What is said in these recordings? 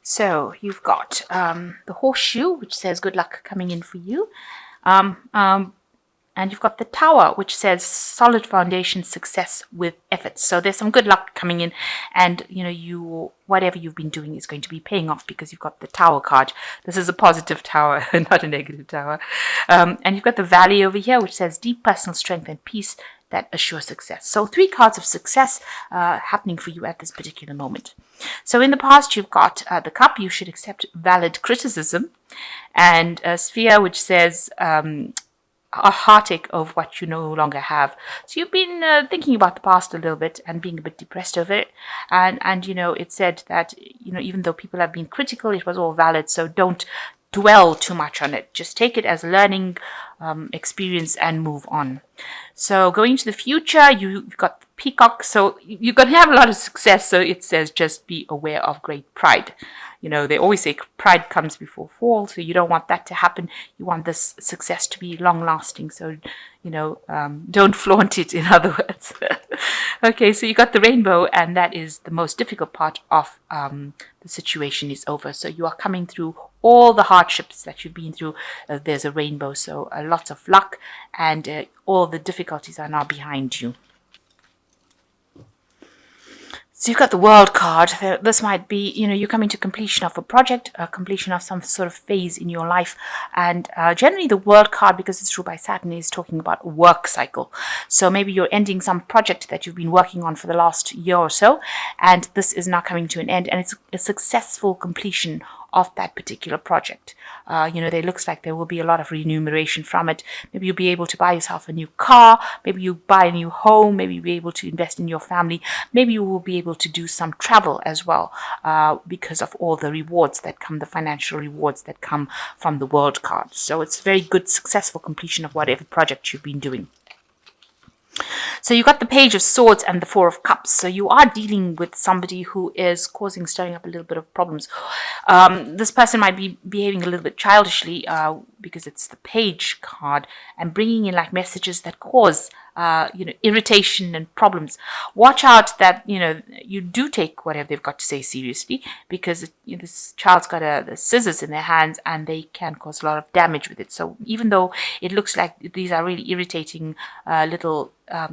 So you've got the horseshoe, which says good luck coming in for you. Um, um, and you've got the tower, which says solid foundation, success with efforts. So there's some good luck coming in, and you whatever you've been doing is going to be paying off because you've got the tower card. This is a positive tower, not a negative tower. And you've got the valley over here, which says deep personal strength and peace that assure success. So 3 cards of success happening for you at this particular moment. So in the past, you've got the cup. You should accept valid criticism, and a sphere, which says a heartache of what you no longer have. So you've been thinking about the past a little bit and being a bit depressed over it. And it said that even though people have been critical, it was all valid. So don't dwell too much on it. Just take it as a learning experience and move on. So going to the future, you've got the peacock. So you're going to have a lot of success. So it says just be aware of great pride. They always say pride comes before fall, so you don't want that to happen. You want this success to be long lasting. So, don't flaunt it, in other words. Okay, so you got the rainbow, and that is the most difficult part of the situation is over. So you are coming through all the hardships that you've been through. There's a rainbow, so lots of luck, and all the difficulties are now behind you. So you've got the world card. This might be, you're coming to completion of a project, completion of some sort of phase in your life. And generally the world card, because it's ruled by Saturn, is talking about work cycle. So maybe you're ending some project that you've been working on for the last year or so, and this is now coming to an end, and it's a successful completion of that particular project. There looks like there will be a lot of remuneration from it. Maybe you'll be able to buy yourself a new car. Maybe you buy a new home. Maybe you'll be able to invest in your family. Maybe you will be able to do some travel as well because of all the rewards that come, the financial rewards that come from the world card. So it's a very good, successful completion of whatever project you've been doing. So you got the Page of Swords and the Four of Cups. So you are dealing with somebody who is stirring up a little bit of problems. This person might be behaving a little bit childishly because it's the Page card, and bringing in like messages that cause irritation and problems. Watch out that you do take whatever they've got to say seriously, because this child's got the scissors in their hands and they can cause a lot of damage with it. So even though it looks like these are really irritating little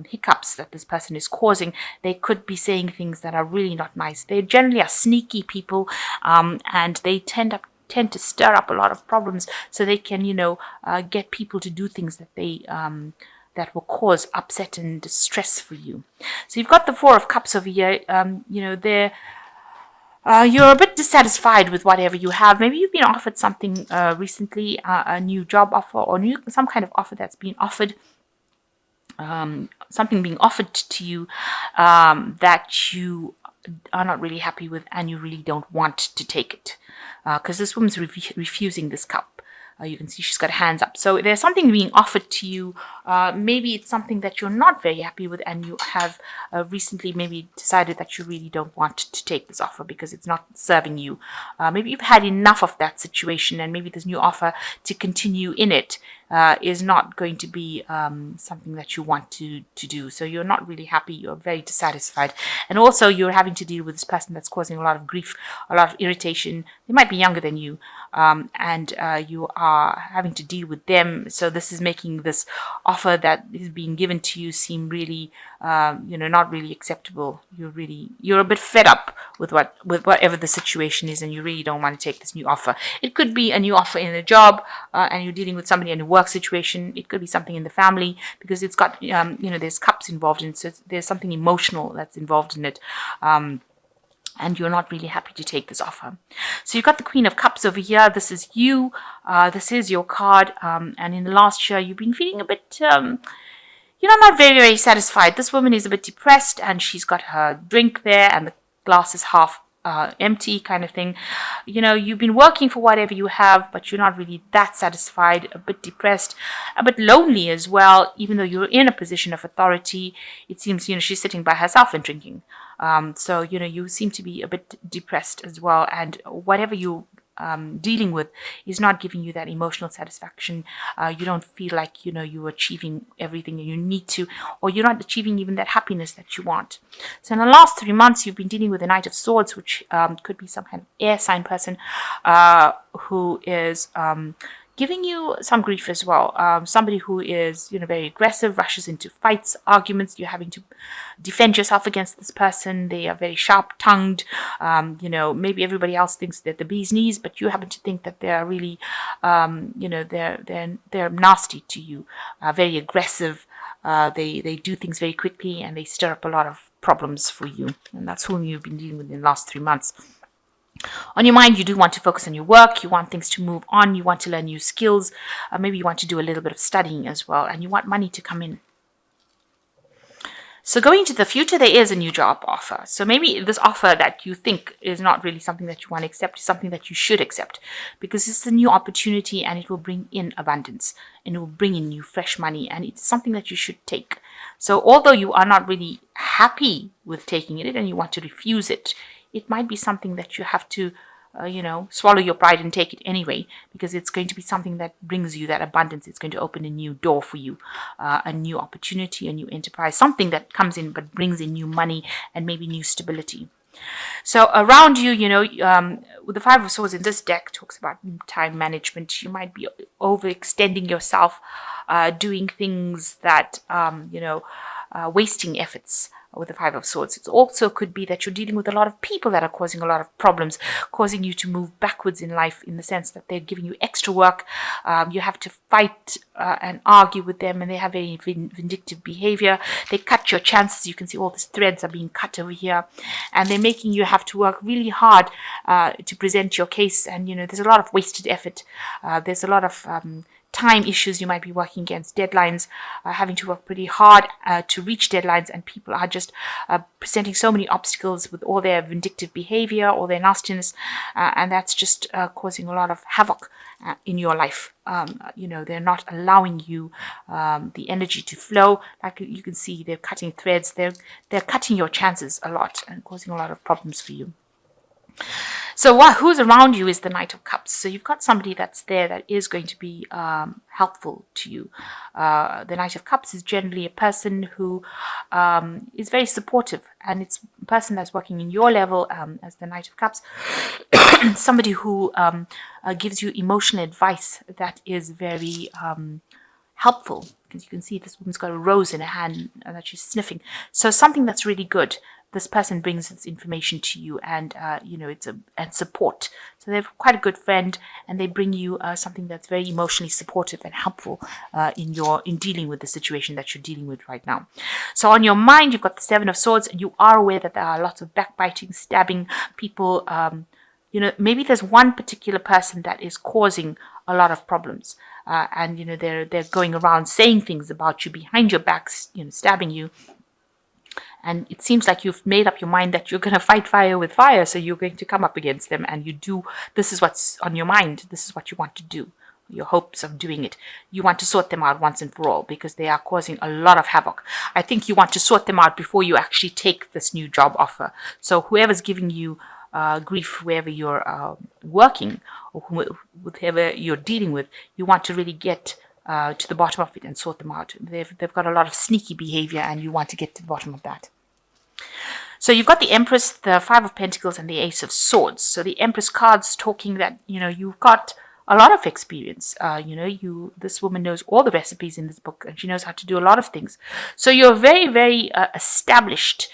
hiccups that this person is causing, they could be saying things that are really not nice. They generally are sneaky people, and they tend to stir up a lot of problems, so they can get people to do things that they that will cause upset and distress for you. So you've got the Four of Cups over here. You're a bit dissatisfied with whatever you have. Maybe you've been offered something recently, a new job offer, or some kind of offer that's been offered. Something being offered to you that you are not really happy with, and you really don't want to take it, because this woman's refusing this cup. You can see she's got hands up. So there's something being offered to you. Maybe it's something that you're not very happy with, and you have recently maybe decided that you really don't want to take this offer because it's not serving you. Maybe you've had enough of that situation, and maybe this new offer to continue in it is not going to be something that you want to do. So you're not really happy. You're very dissatisfied. And also you're having to deal with this person that's causing a lot of grief, a lot of irritation. They might be younger than you, and you are having to deal with them. So this is making this offer that is being given to you seem really, not really acceptable. You're a bit fed up with whatever the situation is, and you really don't want to take this new offer. It could be a new offer in a job, and you're dealing with somebody in a work situation. It could be something in the family, because it's got, there's cups involved in it, so there's something emotional that's involved in it. And you're not really happy to take this offer. So you've got the Queen of Cups over here. This is you. This is your card. And in the last year, you've been feeling a bit, not very, very satisfied. This woman is a bit depressed, and she's got her drink there, and the glass is half empty kind of thing. You've been working for whatever you have, but you're not really that satisfied, a bit depressed, a bit lonely as well. Even though you're in a position of authority, it seems, she's sitting by herself and drinking. So, you seem to be a bit depressed as well. And whatever you dealing with is not giving you that emotional satisfaction. You don't feel like you're achieving everything you need to, or you're not achieving even that happiness that you want. So in the last 3 months, you've been dealing with the Knight of Swords, which could be some kind of air sign person who is giving you some grief as well. Somebody who is, very aggressive, rushes into fights, arguments. You're having to defend yourself against this person. They are very sharp-tongued. Maybe everybody else thinks they're the bee's knees, but you happen to think that they are really, they're nasty to you, very aggressive. They do things very quickly, and they stir up a lot of problems for you. And that's whom you've been dealing with in the last 3 months. On your mind, you do want to focus on your work. You want things to move on. You want to learn new skills. Maybe you want to do a little bit of studying as well, and you want money to come in. So going into the future, there is a new job offer. So maybe this offer that you think is not really something that you want to accept is something that you should accept, because it's a new opportunity and it will bring in abundance and it will bring in new fresh money, and it's something that you should take. So although you are not really happy with taking it and you want to refuse it, it might be something that you have to, swallow your pride and take it anyway, because it's going to be something that brings you that abundance. It's going to open a new door for you, a new opportunity, a new enterprise, something that comes in but brings in new money and maybe new stability. So around you, with the Five of Swords in this deck talks about time management. You might be overextending yourself, doing things that, wasting efforts. With the Five of Swords, it also could be that you're dealing with a lot of people that are causing a lot of problems, causing you to move backwards in life, in the sense that they're giving you extra work. You have to fight and argue with them, and they have very vindictive behavior. They cut your chances. You can see all these threads are being cut over here, and they're making you have to work really hard to present your case. And there's a lot of wasted effort. There's a lot of time issues. You might be working against deadlines, having to work pretty hard to reach deadlines, and people are just presenting so many obstacles with all their vindictive behavior, all their nastiness, and that's just causing a lot of havoc in your life. They're not allowing you the energy to flow. Like you can see, they're cutting threads. They're cutting your chances a lot and causing a lot of problems for you. So who's around you is the Knight of Cups. So you've got somebody that's there that is going to be helpful to you. The Knight of Cups is generally a person who is very supportive, and it's a person that's working in your level as the Knight of Cups. Somebody who gives you emotional advice that is very helpful, because you can see this woman's got a rose in her hand that she's sniffing. So something that's really good. This person brings this information to you, and and support. So they're quite a good friend, and they bring you something that's very emotionally supportive and helpful in dealing with the situation that you're dealing with right now. So on your mind, you've got the Seven of Swords, and you are aware that there are lots of backbiting, stabbing, people. Maybe there's one particular person that is causing a lot of problems, and they're going around saying things about you behind your back, stabbing you. And it seems like you've made up your mind that you're going to fight fire with fire. So you're going to come up against them, and this is what's on your mind. This is what you want to do. Your hopes of doing it. You want to sort them out once and for all, because they are causing a lot of havoc. I think you want to sort them out before you actually take this new job offer. So whoever's giving you grief, wherever you're working, or whoever you're dealing with, you want to really get to the bottom of it and sort them out. They've got a lot of sneaky behavior, and you want to get to the bottom of that. So you've got the Empress, the Five of Pentacles, and the Ace of Swords. So the Empress card's talking that you've got a lot of experience. This woman knows all the recipes in this book, and she knows how to do a lot of things. So you're very, very established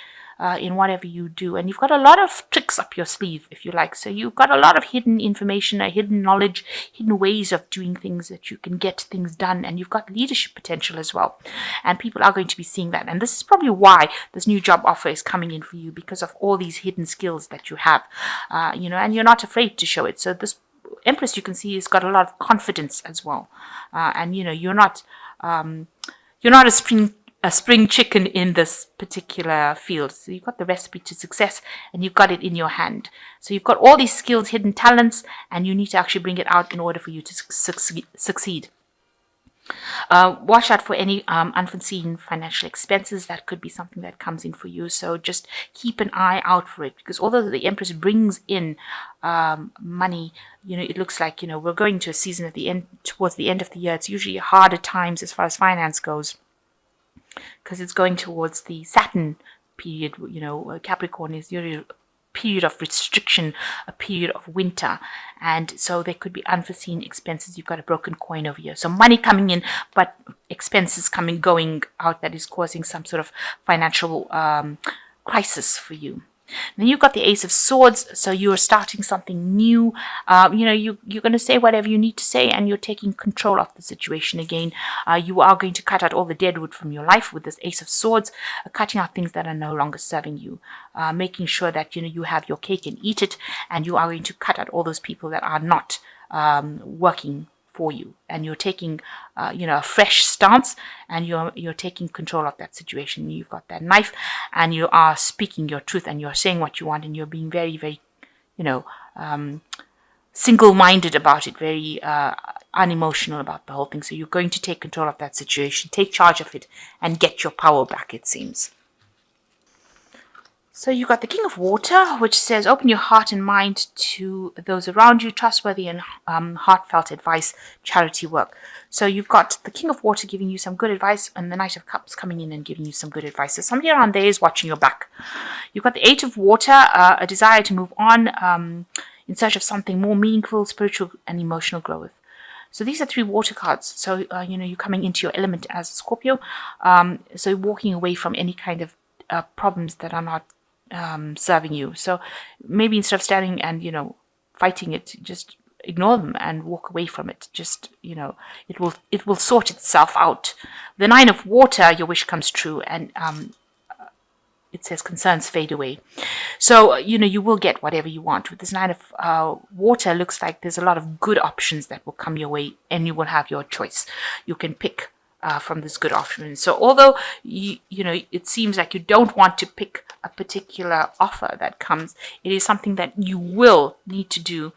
in whatever you do, and you've got a lot of tricks up your sleeve, if you like. So you've got a lot of hidden information, hidden knowledge, hidden ways of doing things that you can get things done, and you've got leadership potential as well, and people are going to be seeing that. And this is probably why this new job offer is coming in for you, because of all these hidden skills that you have, and you're not afraid to show it. So this Empress, you can see, has got a lot of confidence as well, and you're not a spring chicken in this particular field. So you've got the recipe to success, and you've got it in your hand. So you've got all these skills, hidden talents, and you need to actually bring it out in order for you to succeed. Watch out for any unforeseen financial expenses. That could be something that comes in for you. So just keep an eye out for it, because although the Empress brings in money, it looks like, we're going to a season at the end, towards the end of the year. It's usually harder times as far as finance goes, because it's going towards the Saturn period. Capricorn is usually period of restriction, a period of winter, and so there could be unforeseen expenses. You've got a broken coin over here, so money coming in, but expenses going out, that is causing some sort of financial crisis for you. Then you've got the Ace of Swords, so you're starting something new. You're going to say whatever you need to say, and you're taking control of the situation again. You are going to cut out all the dead wood from your life with this Ace of Swords, cutting out things that are no longer serving you, making sure that you have your cake and eat it, and you are going to cut out all those people that are not working for you, and you're taking a fresh stance, and you're taking control of that situation. You've got that knife, and you are speaking your truth, and you're saying what you want, and you're being very, very single-minded about it, very unemotional about the whole thing. So you're going to take control of that situation, take charge of it, and get your power back, it seems. So you've got the King of Water, which says, open your heart and mind to those around you, trustworthy and heartfelt advice, charity work. So you've got the King of Water giving you some good advice, and the Knight of Cups coming in and giving you some good advice. So somebody around there is watching your back. You've got the Eight of Water, a desire to move on in search of something more meaningful, spiritual and emotional growth. So these are 3 water cards. So, you're coming into your element as a Scorpio. So walking away from any kind of problems that are not serving you. So maybe instead of standing and fighting it, just ignore them and walk away from it. Just it will sort itself out. The Nine of Water, your wish comes true, and it says concerns fade away. So you will get whatever you want. With this Nine of Water, looks like there's a lot of good options that will come your way, and you will have your choice. You can pick from this good option. So although it seems like you don't want to pick a particular offer that comes, it is something that you will need to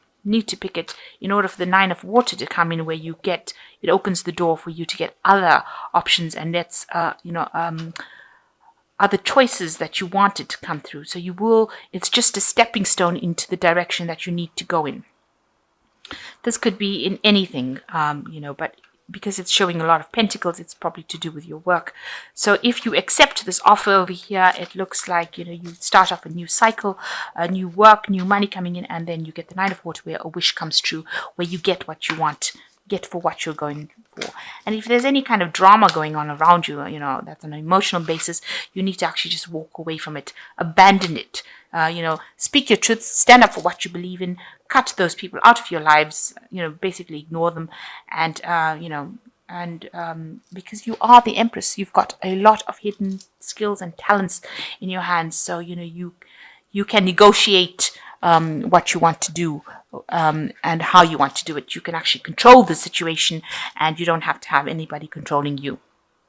pick it in order for the Nine of Water to come in, where it opens the door for you to get other options, and that's other choices that you wanted to come through. So it's just a stepping stone into the direction that you need to go in. This could be in anything, but because it's showing a lot of pentacles, it's probably to do with your work. So if you accept this offer over here, it looks like, you start off a new cycle, a new work, new money coming in, and then you get the Nine of Water, where a wish comes true, where you get what you want, get for what you're going for. And if there's any kind of drama going on around you, that's on an emotional basis, you need to actually just walk away from it, abandon it. Speak your truth, stand up for what you believe in, cut those people out of your lives, basically ignore them, and because you are the Empress, you've got a lot of hidden skills and talents in your hands. So you can negotiate what you want to do, and how you want to do it. You can actually control the situation, and you don't have to have anybody controlling you.